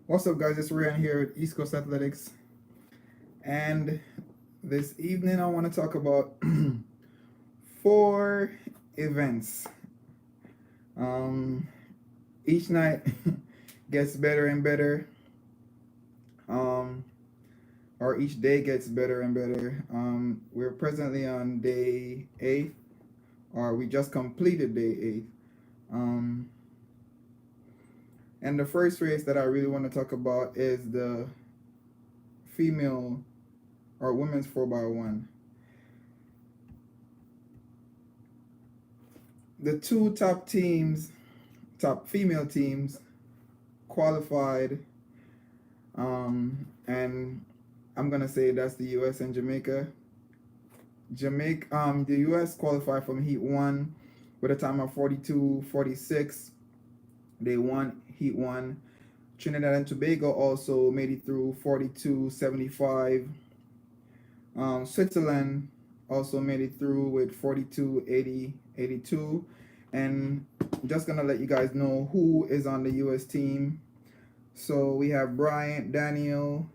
What's up, guys? It's Ryan here at East Coast Athletics, and this evening I want to talk about four events. Um, each night gets better and better, um, or each day gets better and better. We're presently on day 8, or we just completed day 8. Um, and the first race that I really want to talk about is the female or women's 4x1. The two top female teams qualified, and I'm gonna say that's the U.S. and Jamaica. The U.S. qualified from Heat 1 with a time of 42:46. They won Heat 1. Trinidad and Tobago also made it through 42:75. Switzerland also made it through with 42:82. And I'm just gonna let you guys know who is on the U.S. team. So we have Bryant, Daniel,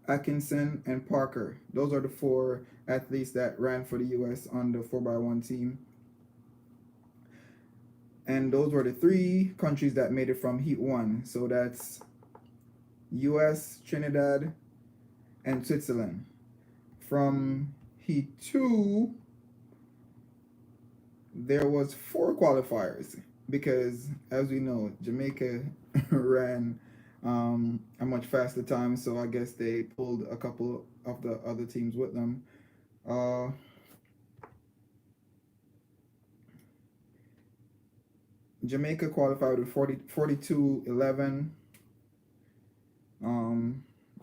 Atkinson, and Parker. Those are the four athletes that ran for the U.S. on the 4x1 team. And those were the three countries that made it from Heat 1. So that's U.S., Trinidad, and Switzerland. From Heat 2, there was 4 qualifiers because, as we know, Jamaica ran a much faster time, so I guess they pulled a couple of the other teams with them. Uh, Jamaica qualified with 42:11.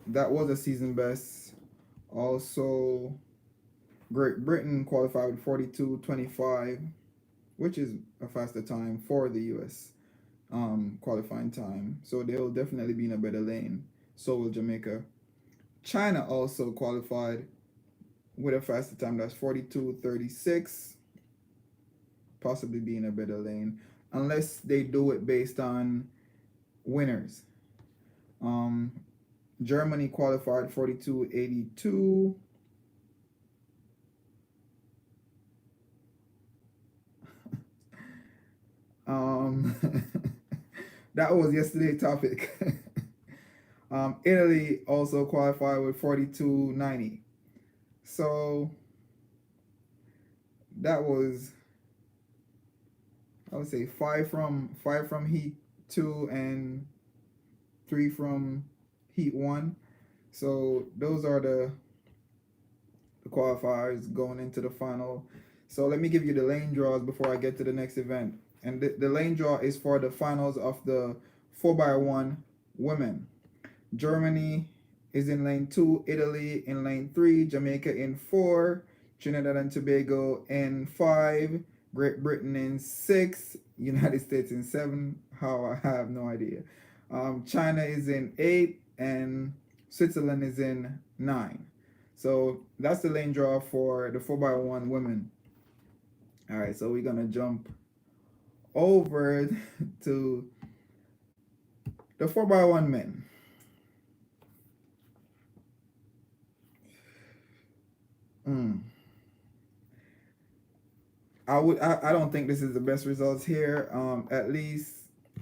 That was a season best. Also, Great Britain qualified with 42:25, which is a faster time for the U.S. Qualifying time. So they'll definitely be in a better lane. So will Jamaica. China also qualified with a faster time. That's 42:36, possibly be in a better lane, unless they do it based on winners. Um, Germany qualified 42:82. Um, that was yesterday's topic. Italy also qualified with 42:90. So that was, I would say, five from Heat 2 and 3 from Heat 1. So those are the qualifiers going into the final. So let me give you the lane draws before I get to the next event. And the lane draw is for the finals of the 4x1 women. Germany is in lane 2, Italy in lane 3, Jamaica in 4, Trinidad and Tobago in 5, Great Britain in 6, United States in 7. How, I have no idea. China is in 8, and Switzerland is in 9. So that's the lane draw for the 4x1 women. All right, so we're going to jump over to the 4x1 men. Mm. I don't think this is the best results here. At least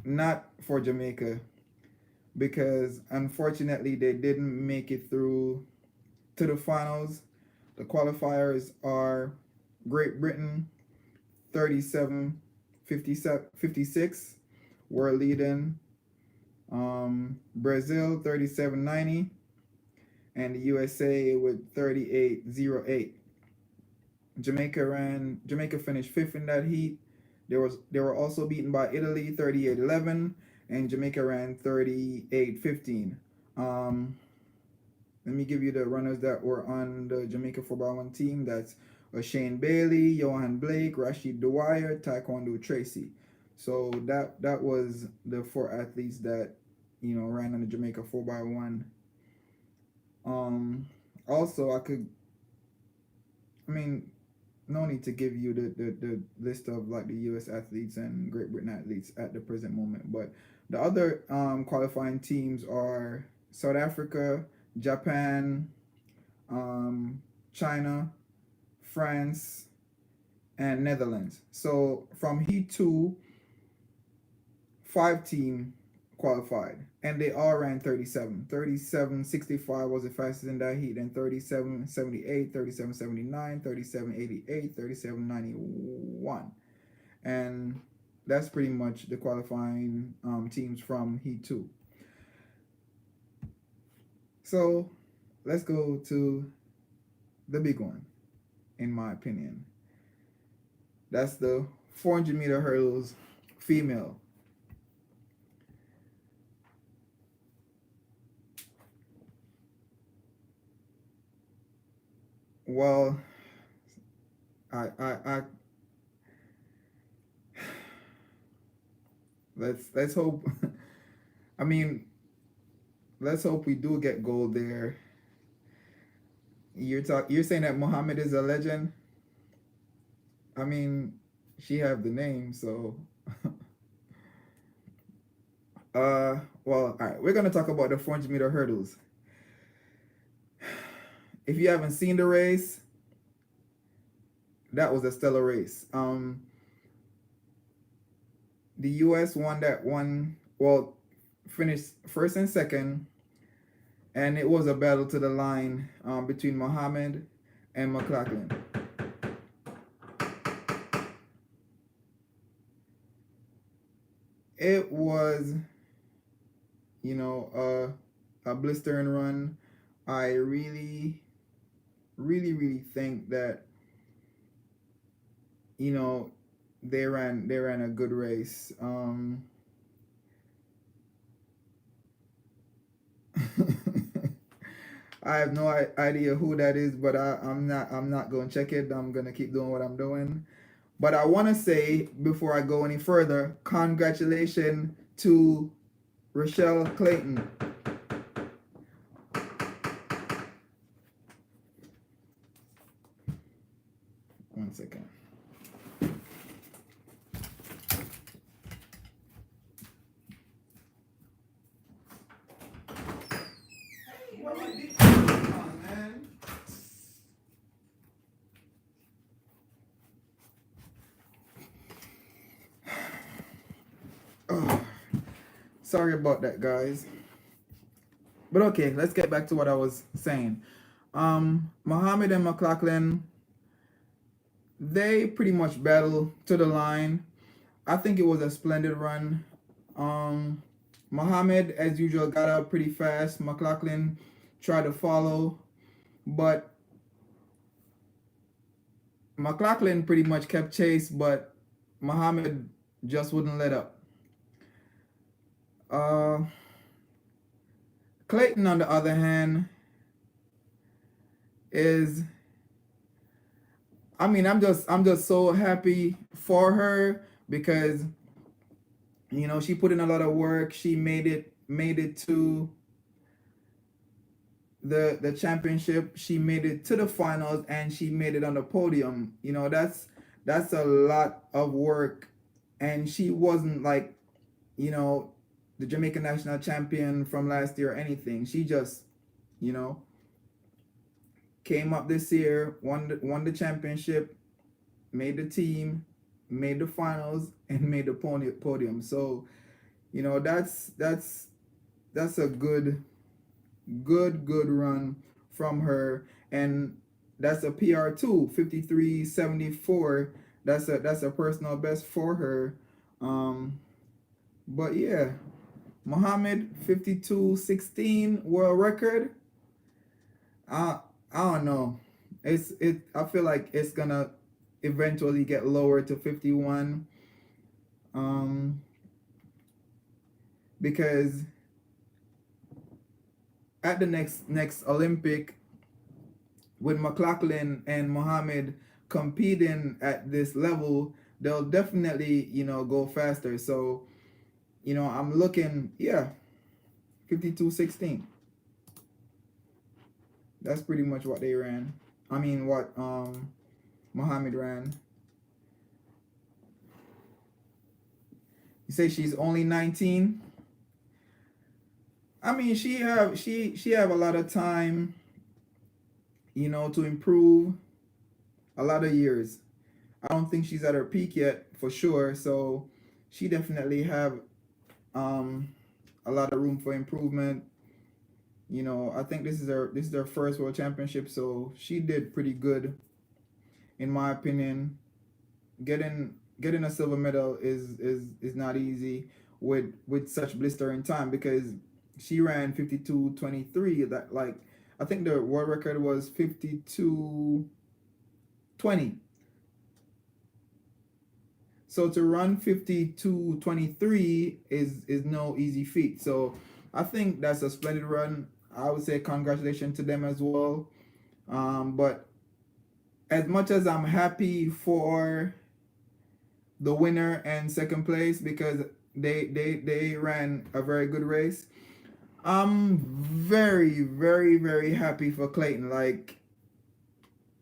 not for Jamaica, because unfortunately they didn't make it through to the finals. The qualifiers are Great Britain 37 56 were leading, Brazil 37.90, and the USA with 38.08. Jamaica finished fifth in that heat. They were also beaten by Italy 38-11, and Jamaica ran 38-15. Let me give you the runners that were on the Jamaica 4x1 team. That's Shane Bailey, Johan Blake, Rashid Dwyer, Taekwondo Tracy. So that was the 4 athletes that ran on the Jamaica 4x1. Also, I mean, no need to give you the list of like the U.S. athletes and Great Britain athletes at the present moment. But the other qualifying teams are South Africa, Japan, China, France, and Netherlands. So from Heat 2, 5 team qualified, and they all ran 37. 37.65 was the fastest in that heat, and 37.78, 37.79, 37.88, 37.91. And that's pretty much the qualifying teams from Heat 2. So let's go to the big one, in my opinion. That's the 400-meter hurdles female. Well, I let's hope. I mean, let's hope we do get gold there. You're saying that Muhammad is a legend? I mean, she have the name, so well, all right, we're gonna talk about the 400-meter hurdles. If you haven't seen the race, that was a stellar race. The U.S. won that one. Well, finished first and second, and it was a battle to the line between Muhammad and McLaughlin. It was, a blistering run. I really, really, really think that they ran a good race. I have no idea who that is, but I'm not going to check it. I'm going to keep doing what I'm doing. But I want to say, before I go any further, congratulations to Rochelle Clayton. One second. Sorry about that, guys. But okay, let's get back to what I was saying. Muhammad and McLaughlin, they pretty much battled to the line. I think it was a splendid run. Muhammad, as usual, got up pretty fast. McLaughlin tried to follow, but McLaughlin pretty much kept chase, but Muhammad just wouldn't let up. Clayton, on the other hand, is, I mean, I'm just so happy for her because she put in a lot of work. She made it to the championship. She made it to the finals, and she made it on the podium. That's a lot of work, and she wasn't like the Jamaican national champion from last year or anything. She just came up this year, won the championship, made the team, made the finals, and made the podium. So that's a good run from her, and that's a PR too. 53.74. That's a personal best for her. But yeah, Muhammad 52.16 world record. I don't know. I feel like it's gonna eventually get lower to 51. Because at the next Olympic, with McLaughlin and Muhammad competing at this level, they'll definitely go faster. So I'm looking, 52.16. That's pretty much what they ran. I mean, what Muhammad ran. You say she's only 19. I mean, she have a lot of time, to improve. A lot of years. I don't think she's at her peak yet, for sure. So she definitely have um a lot of room for improvement. I think this is her first world championship, so she did pretty good, in my opinion. Getting a silver medal is not easy with such blistering time, because she ran 52:23. That, like, I think the world record was 52:20. So to run 52:23 is no easy feat. So I think that's a splendid run. I would say congratulations to them as well. But as much as I'm happy for the winner and second place, because they ran a very good race, I'm very, very, very happy for Clayton. Like,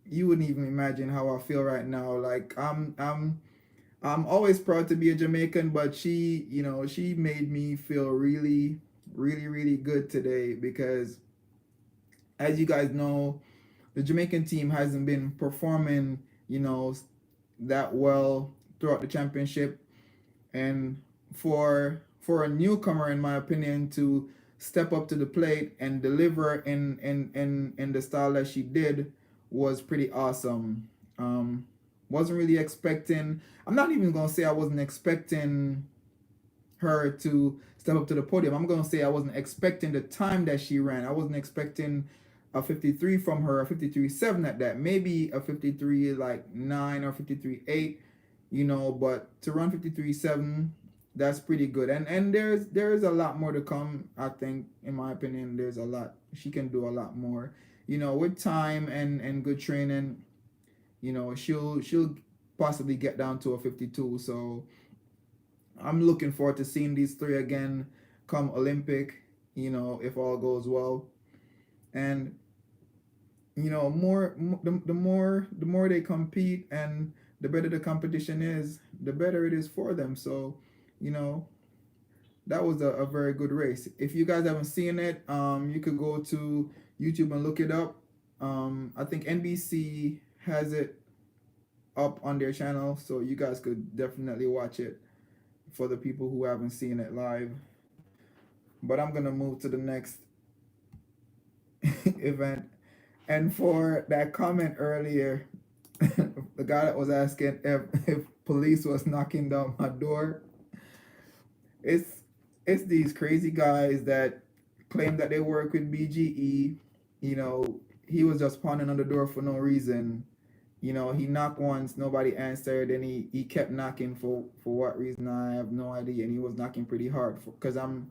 you wouldn't even imagine how I feel right now. Like, I'm always proud to be a Jamaican, but she made me feel really, really, really good today, because, as you guys know, the Jamaican team hasn't been performing, that well throughout the championship. And for a newcomer, in my opinion, to step up to the plate and deliver in the style that she did was pretty awesome. Wasn't really expecting. I'm not even gonna say I wasn't expecting her to step up to the podium. I'm gonna say I wasn't expecting the time that she ran. I wasn't expecting a 53 from her, a 53.7 at that. Maybe a 53 like 9 or 53.8, but to run 53.7, that's pretty good. And there's a lot more to come. I think, in my opinion, there's a lot. She can do a lot more. With time and good training, she'll possibly get down to a 52. So I'm looking forward to seeing these three again come Olympic, if all goes well. And the more they compete, and the better the competition is, the better it is for them. So, that was a very good race. If you guys haven't seen it, you could go to YouTube and look it up. I think NBC has it up on their channel, so you guys could definitely watch it, for the people who haven't seen it live. But I'm gonna move to the next event. And for that comment earlier, the guy that was asking if police was knocking down my door, it's these crazy guys that claim that they work with BGE. He was just pounding on the door for no reason. He knocked once, nobody answered, and he kept knocking for what reason, I have no idea. And he was knocking pretty hard, because I'm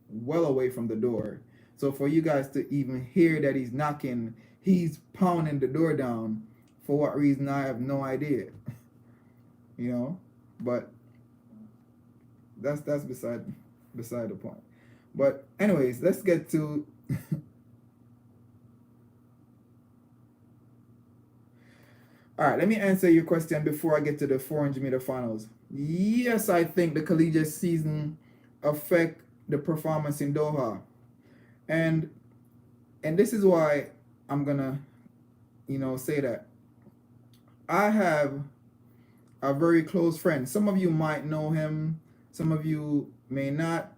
well away from the door. So for you guys to even hear that he's knocking, he's pounding the door down, for what reason, I have no idea. But that's beside the point. But anyways, let's get to all right, let me answer your question before I get to the 400-meter finals. Yes, I think the collegiate season affect the performance in Doha. And this is why I'm gonna, say that. I have a very close friend. Some of you might know him, some of you may not.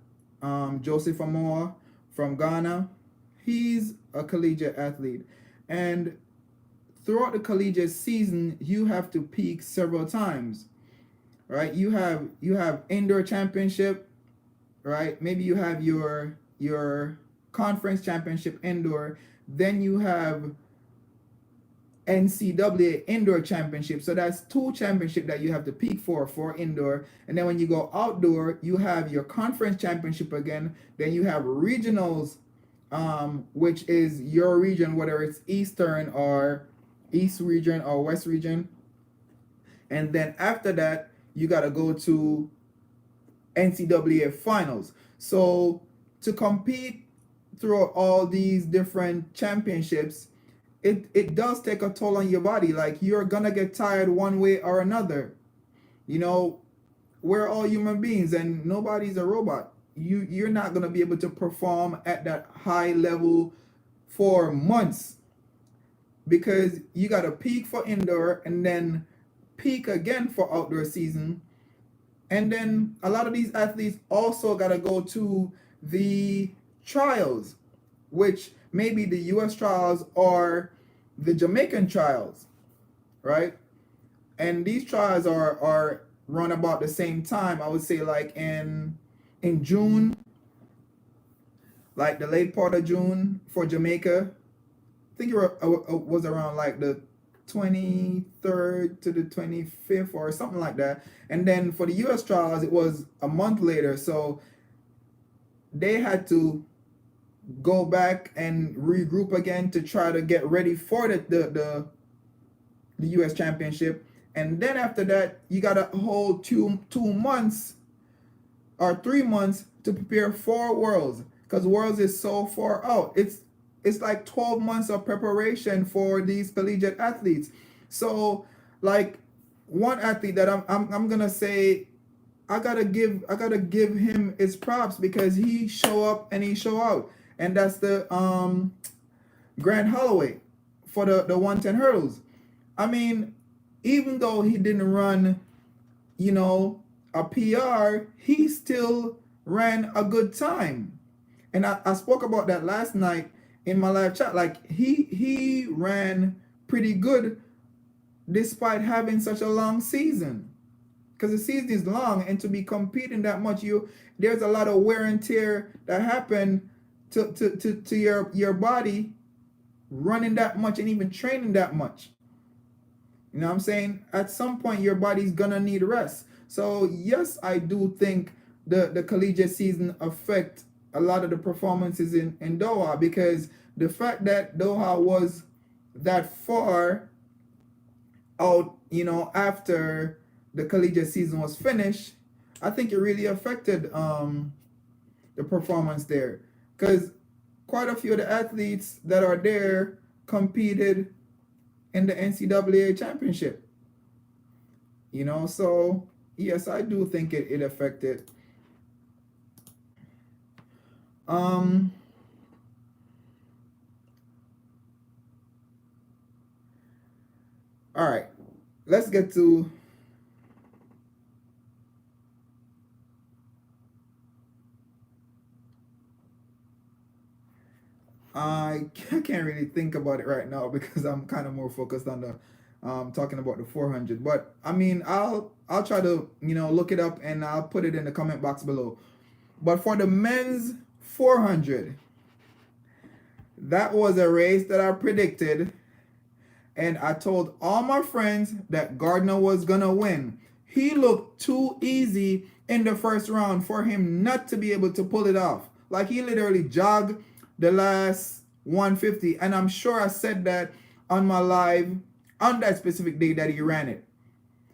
Joseph Amoa from Ghana. He's a collegiate athlete. And throughout the collegiate season, you have to peak several times, right? You have indoor championship, right? Maybe you have your conference championship indoor, then you have NCAA indoor championship. So that's 2 championship that you have to peak for indoor. And then when you go outdoor, you have your conference championship again. Then you have regionals, which is your region, whether it's Eastern or East region or West region. And then after that, you got to go to NCAA finals. So to compete through all these different championships, it does take a toll on your body. Like, you're gonna get tired one way or another. You know, we're all human beings and nobody's a robot. You're not gonna be able to perform at that high level for months, because you got to peak for indoor and then peak again for outdoor season. And then a lot of these athletes also got to go to the trials, which may be the US trials or the Jamaican trials, right? And these trials are run about the same time. I would say like in June, like the late part of June for Jamaica. I think it was around like the 23rd to the 25th or something like that. And then for the US trials, it was a month later. So they had to go back and regroup again to try to get ready for the US championship. And then after that, you got a whole two months or 3 months to prepare for Worlds, because Worlds is so far out. It's like 12 months of preparation for these collegiate athletes. So like one athlete that I'm gonna say I gotta give him his props, because he show up and he show out, and that's the Grant Holloway for the 110 hurdles. I mean, even though he didn't run, you know, a PR, he still ran a good time. And I spoke about that last night in my live chat. Like, he ran pretty good despite having such a long season. Because the season is long, and to be competing that much, there's a lot of wear and tear that happen to your body running that much and even training that much. You know what I'm saying? At some point, your body's gonna need rest. So yes, I do think the collegiate season affect a lot of the performances in Doha, because the fact that Doha was that far out, you know, after the collegiate season was finished, I think it really affected the performance there, because quite a few of the athletes that are there competed in the NCAA championship. You know, so yes, I do think it affected. All right, let's get to I can't really think about it right now, because I'm kind of more focused on the talking about the 400. But I mean, I'll try to, you know, look it up and I'll put it in the comment box below. But for the men's 400, that was a race that I predicted, and I told all my friends that Gardner was gonna win. He looked too easy in the first round for him not to be able to pull it off. Like, he literally jogged the last 150, and I'm sure I said that on my live on that specific day that he ran it,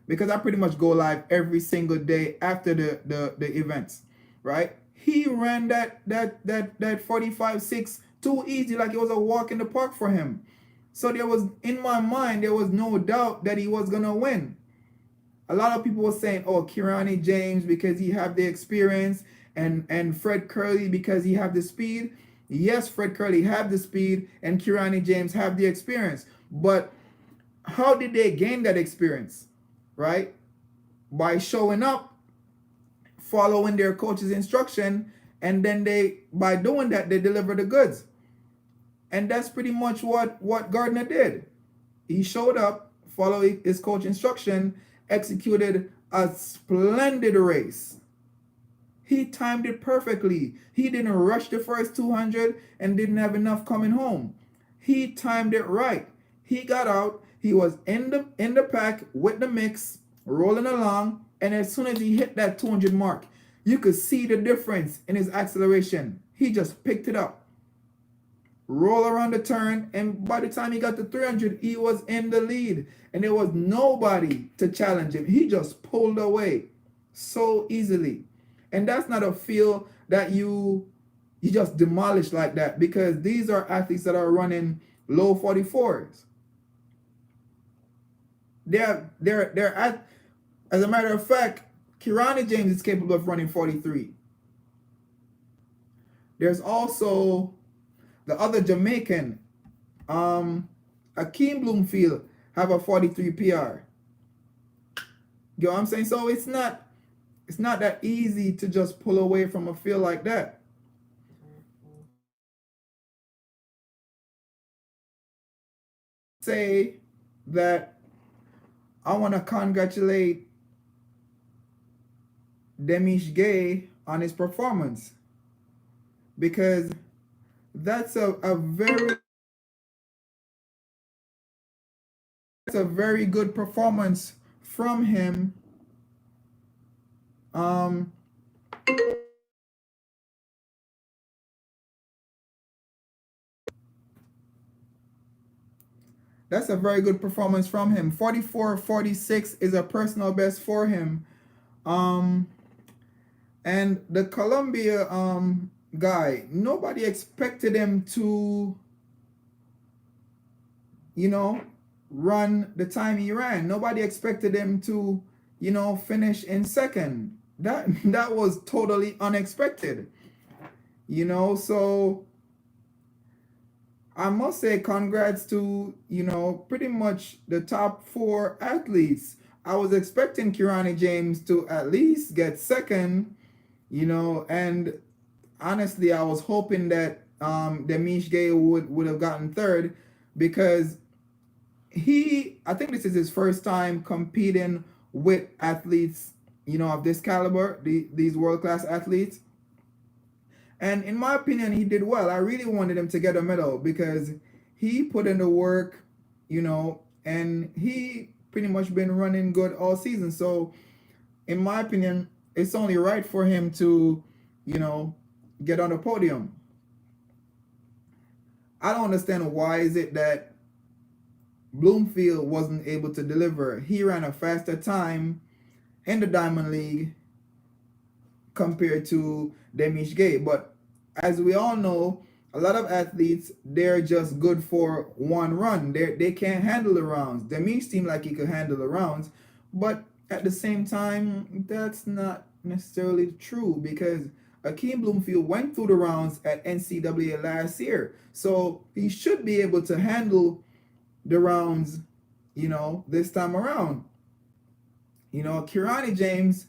because I pretty much go live every single day after the events, right? He ran that 45.6 too easy, like it was a walk in the park for him. So there was, in my mind, there was no doubt that he was gonna win. A lot of people were saying, oh, Kirani James because he have the experience, and Fred Curley because he have the speed. Yes, Fred Curley have the speed and Kirani James have the experience. But how did they gain that experience? Right? By showing up, following their coach's instruction, and then by doing that, they deliver the goods. And that's pretty much what Gardner did. He showed up, followed his coach instruction, executed a splendid race. He timed it perfectly. He didn't rush the first 200 and didn't have enough coming home. He timed it right. He got out. He was in the pack with the mix, rolling along. And as soon as he hit that 200 mark, you could see the difference in his acceleration. He just picked it up, roll around the turn, and by the time he got to 300, he was in the lead. And there was nobody to challenge him. He just pulled away so easily. And that's not a field that you just demolish like that, because these are athletes that are running low 44s. They're at, as a matter of fact, Kirani James is capable of running 43. There's also the other Jamaican, Akeem Bloomfield, have a 43 PR. You know what I'm saying? So it's not that easy to just pull away from a field like that. Say that I want to congratulate Demish Gay on his performance, because that's a very good performance from him. Um, that's a very good performance from him. 44-46 is a personal best for him. Um, and the Columbia guy, nobody expected him to, you know, run the time he ran. Nobody expected him to, finish in second. That was totally unexpected. So I must say congrats to, pretty much the top four athletes. I was expecting Kirani James to at least get second, and honestly, I was hoping that Demish Gay would have gotten third, because I think this is his first time competing with athletes, of this caliber, these world class athletes. And in my opinion, he did well. I really wanted him to get a medal because he put in the work, and he pretty much been running good all season. So, in my opinion, it's only right for him to, get on the podium. I don't understand why is it that Bloomfield wasn't able to deliver. He ran a faster time in the Diamond League compared to Demish Gay. But as we all know, a lot of athletes, they're just good for one run. They can't handle the rounds. Demish seemed like he could handle the rounds, but at the same time, that's not necessarily true, because Akeem Bloomfield went through the rounds at NCAA last year. So he should be able to handle the rounds, this time around. Kirani James,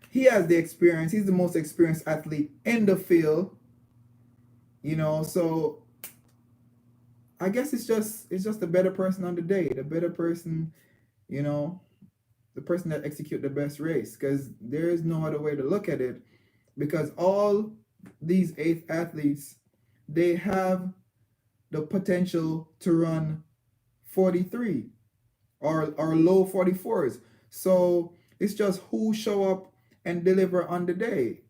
he has the experience. He's the most experienced athlete in the field. So I guess it's just the better person on the day, the better person, you know, the person that execute the best race, because there is no other way to look at it, because all these eight athletes, they have the potential to run 43 or low 44s. So it's just who show up and deliver on the day.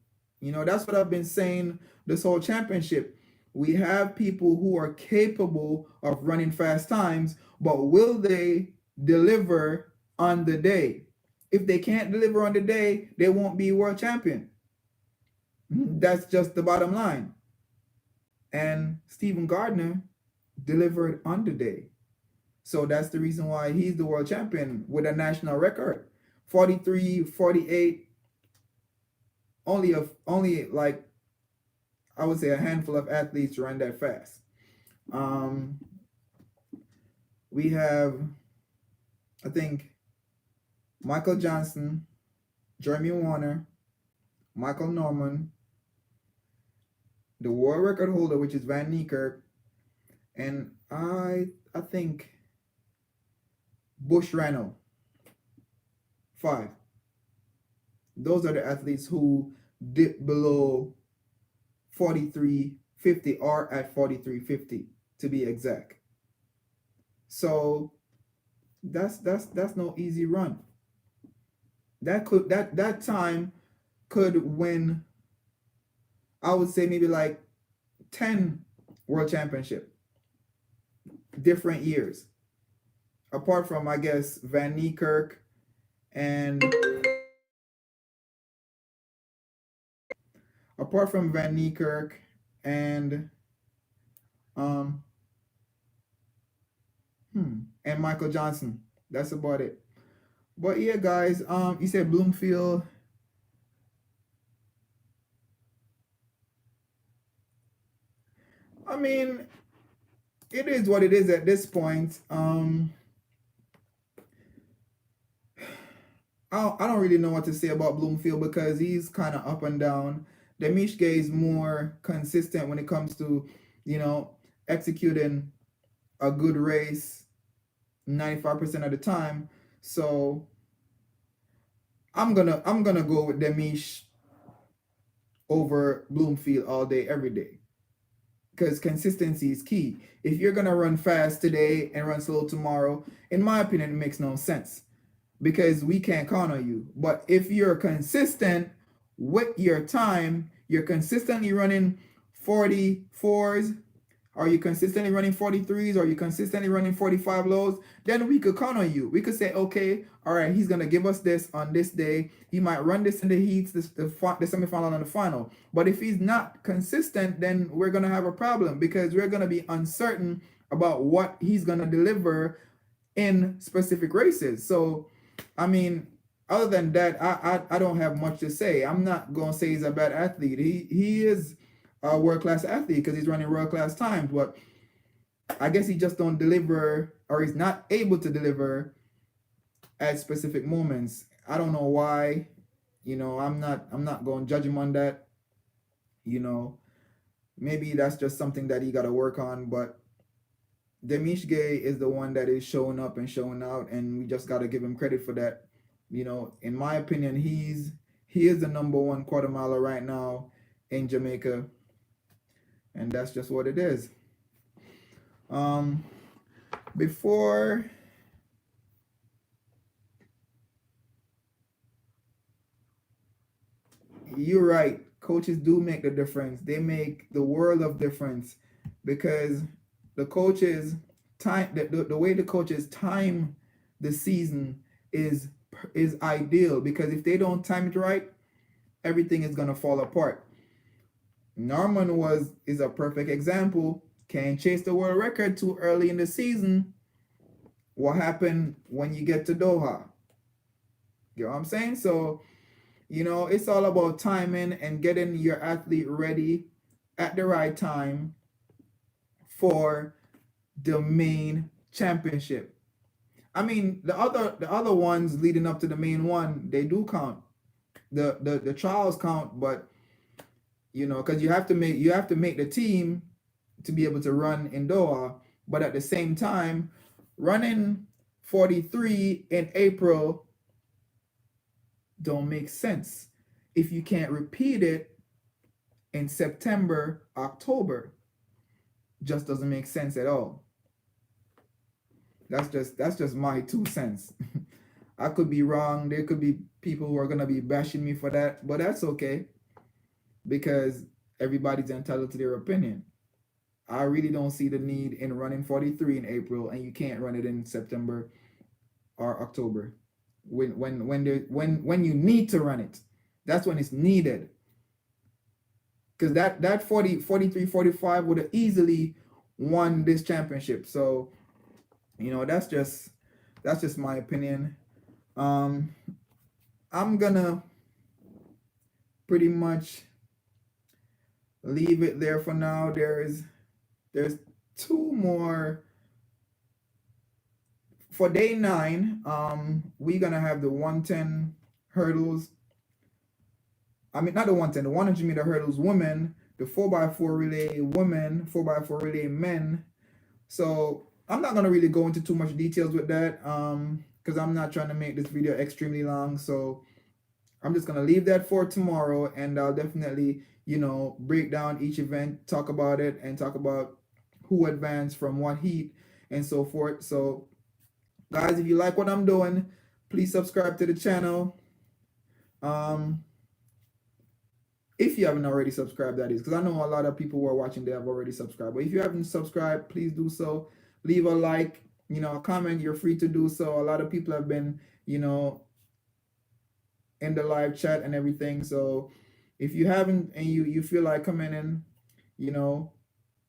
That's what I've been saying this whole championship. We have people who are capable of running fast times, but will they deliver on the day? If they can't deliver on the day, they won't be world champion. That's just the bottom line. And Stephen Gardner delivered on the day. So that's the reason why he's the world champion with a national record. 43, 48, only like, I would say, a handful of athletes run that fast. We have, I think, Michael Johnson, Jeremy Warner, Michael Norman, the world record holder, which is Van Niekerk, and I think Bush Rano. 5. Those are the athletes who dip below 43.50 or at 43.50 to be exact. So that's no easy run. That time could win, I would say, maybe like 10 world championship, different years. Apart from, I guess, Van Niekerk and apart from Van Niekerk and And Michael Johnson. That's about it. But yeah, guys, you said Bloomfield. I mean, it is what it is at this point. I don't really know what to say about Bloomfield because he's kind of up and down. Demish Gay is more consistent when it comes to, you know, executing a good race 95% of the time. So I'm gonna go with Demish over Bloomfield all day, every day. Because consistency is key. If you're gonna run fast today and run slow tomorrow, in my opinion, it makes no sense because we can't count on you. But if you're consistent with your time, you're consistently running 44s, are you consistently running 43s? Are you consistently running 45 lows? Then we could count on you. We could say, okay, all right, he's going to give us this on this day. He might run this in the heats, the semifinal and the final. But if he's not consistent, then we're going to have a problem because we're going to be uncertain about what he's going to deliver in specific races. So, I mean, other than that, I don't have much to say. I'm not going to say he's a bad athlete. He is a world-class athlete because he's running world-class times, but I guess he just don't deliver, or he's not able to deliver at specific moments. I don't know why. I'm not going to judge him on that. You know, maybe that's just something that he got to work on, but Demish Gay is the one that is showing up and showing out, and we just got to give him credit for that. In my opinion, he is the number one quarter miler right now in Jamaica, and that's just what it is. Um, before you're right, coaches do make the difference. They make the world of difference because the coaches time the way the coaches time the season is ideal because if they don't time it right, everything is gonna fall apart. Norman is a perfect example. Can't chase the world record too early in the season. What happened when you get to Doha? You know what I'm saying? So, it's all about timing and getting your athlete ready at the right time for the main championship. I mean, the other ones leading up to the main one, they do count. The trials count, but because you have to make the team to be able to run in Doha, but at the same time, running 43 in April don't make sense if you can't repeat it in September, October. Just doesn't make sense at all. That's just my 2 cents. I could be wrong. There could be people who are gonna be bashing me for that, but that's okay because everybody's entitled to their opinion. I really don't see the need in running 43 in April and you can't run it in September or October. When you need to run it, that's when it's needed. Because that 40 43 45 would have easily won this championship. So, that's just my opinion. Um I'm gonna pretty much leave it there for now. There's two more for day 9. We're gonna have the 110 hurdles. I mean, not the 110, the 100-meter hurdles women, the 4x4 relay women, 4x4 relay men. So I'm not gonna really go into too much details with that, because I'm not trying to make this video extremely long. So I'm just gonna leave that for tomorrow, and I'll definitely, break down each event, talk about it, and talk about who advanced from what heat and so forth. So, guys, if you like what I'm doing, please subscribe to the channel. If you haven't already subscribed, that is, because I know a lot of people who are watching, they have already subscribed. But if you haven't subscribed, please do so. Leave a like, a comment. You're free to do so. A lot of people have been, in the live chat and everything. So if you haven't and you feel like commenting,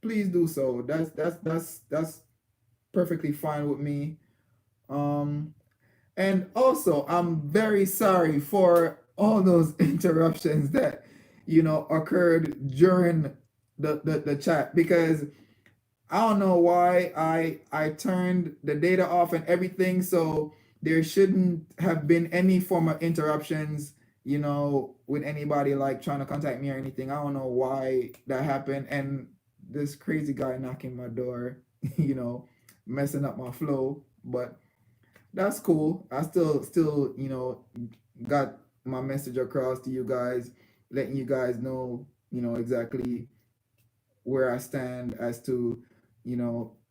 please do so. That's perfectly fine with me. Um, and also, I'm very sorry for all those interruptions that, occurred during the chat, because I don't know why I turned the data off and everything, so there shouldn't have been any form of interruptions, with anybody like trying to contact me or anything. I don't know why that happened, and this crazy guy knocking my door, you know, messing up my flow, but that's cool. I still, got my message across to you guys, letting you guys know, exactly where I stand as to,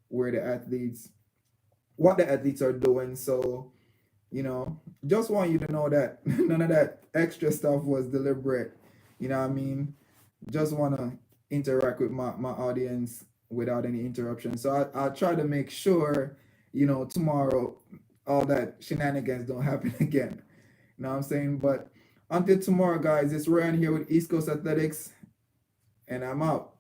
where the athletes, what the athletes are doing. So, just want you to know that none of that extra stuff was deliberate. You know what I mean? Just want to interact with my audience without any interruption. So I'll try to make sure, tomorrow all that shenanigans don't happen again. You know what I'm saying? But until tomorrow, guys, it's Ryan here with East Coast Athletics, and I'm out.